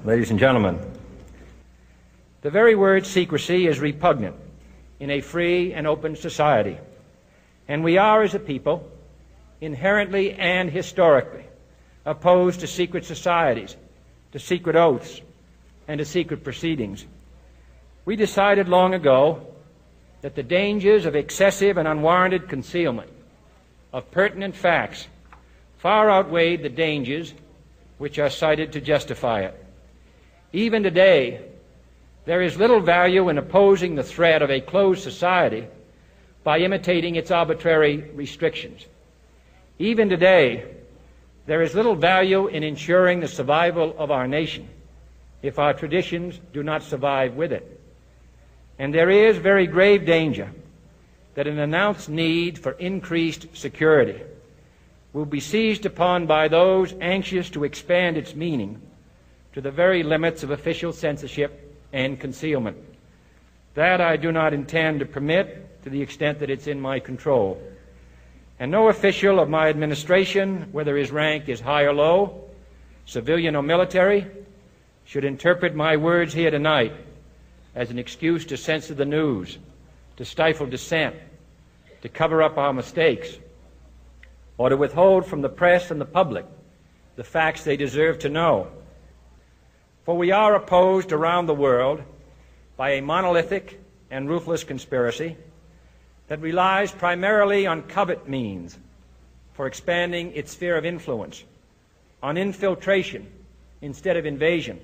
ladies and gentlemen, the very word secrecy is repugnant in a free and open society, and we are, as a people, inherently and historically opposed to secret societies, to secret oaths, and to secret proceedings. We decided long ago that the dangers of excessive and unwarranted concealment of pertinent facts far outweighed the dangers which are cited to justify it. Even today, there is little value in opposing the threat of a closed society by imitating its arbitrary restrictions. Even today, there is little value in ensuring the survival of our nation if our traditions do not survive with it. And there is very grave danger that an announced need for increased security will be seized upon by those anxious to expand its meaning to the very limits of official censorship and concealment. That I do not intend to permit to the extent that it's in my control. And no official of my administration, whether his rank is high or low, civilian or military, should interpret my words here tonight as an excuse to censor the news, to stifle dissent, to cover up our mistakes, or to withhold from the press and the public the facts they deserve to know. For we are opposed around the world by a monolithic and ruthless conspiracy that relies primarily on covert means for expanding its sphere of influence, on infiltration instead of invasion,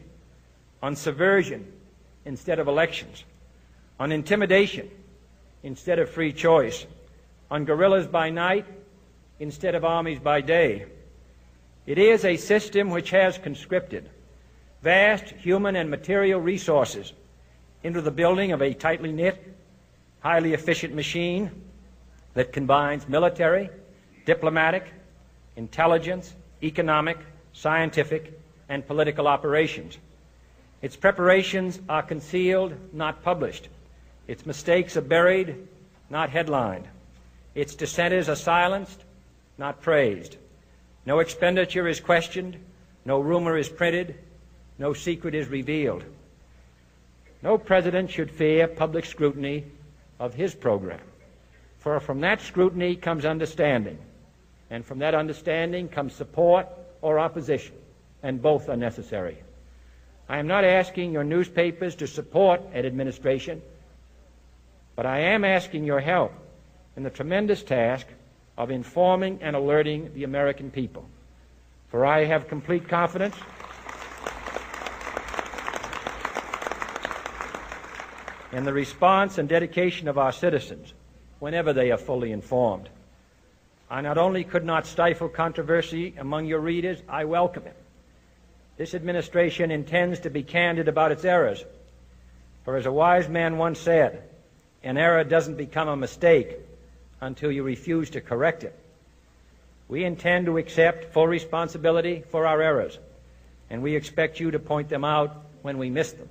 on subversion instead of elections, on intimidation instead of free choice, on guerrillas by night instead of armies by day. It is a system which has conscripted vast human and material resources into the building of a tightly knit, highly efficient machine that combines military, diplomatic, intelligence, economic, scientific, and political operations. Its preparations are concealed, not published. Its mistakes are buried, not headlined. Its dissenters are silenced, not praised. No expenditure is questioned, no rumor is printed, no secret is revealed. No president should fear public scrutiny of his program, for from that scrutiny comes understanding, and from that understanding comes support or opposition, and both are necessary. I am not asking your newspapers to support an administration, but I am asking your help in the tremendous task of informing and alerting the American people. For I have complete confidence in the response and dedication of our citizens whenever they are fully informed. I not only could not stifle controversy among your readers, I welcome it. This administration intends to be candid about its errors. For as a wise man once said, an error doesn't become a mistake until you refuse to correct it. We intend to accept full responsibility for our errors, and we expect you to point them out when we miss them.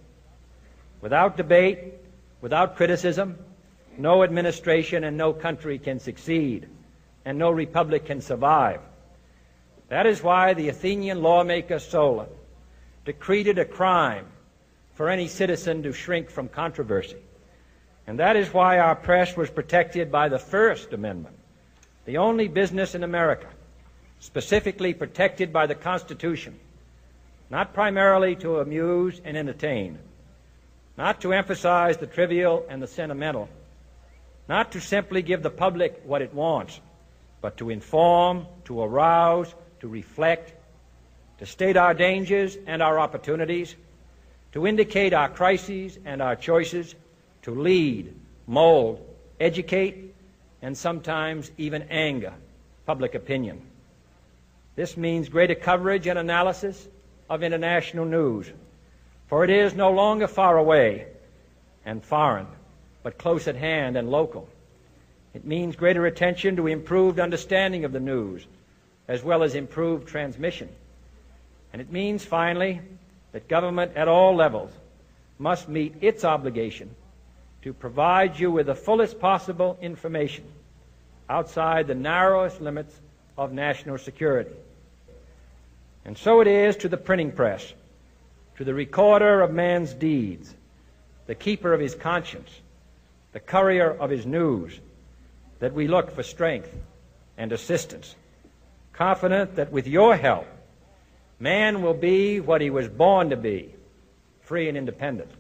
Without debate, without criticism, no administration and no country can succeed, and no republic can survive. That is why the Athenian lawmaker Solon decreed it a crime for any citizen to shrink from controversy. And that is why our press was protected by the First Amendment, the only business in America specifically protected by the Constitution, not primarily to amuse and entertain, not to emphasize the trivial and the sentimental, not to simply give the public what it wants, but to inform, to arouse, to reflect, to state our dangers and our opportunities, to indicate our crises and our choices, to lead, mold, educate, and sometimes even anger public opinion. This means greater coverage and analysis of international news, for it is no longer far away and foreign, but close at hand and local. It means greater attention to improved understanding of the news, as well as improved transmission. And it means, finally, that government at all levels must meet its obligation to provide you with the fullest possible information outside the narrowest limits of national security. And so it is to the printing press, to the recorder of man's deeds, the keeper of his conscience, the courier of his news, that we look for strength and assistance, confident that with your help, man will be what he was born to be, free and independent.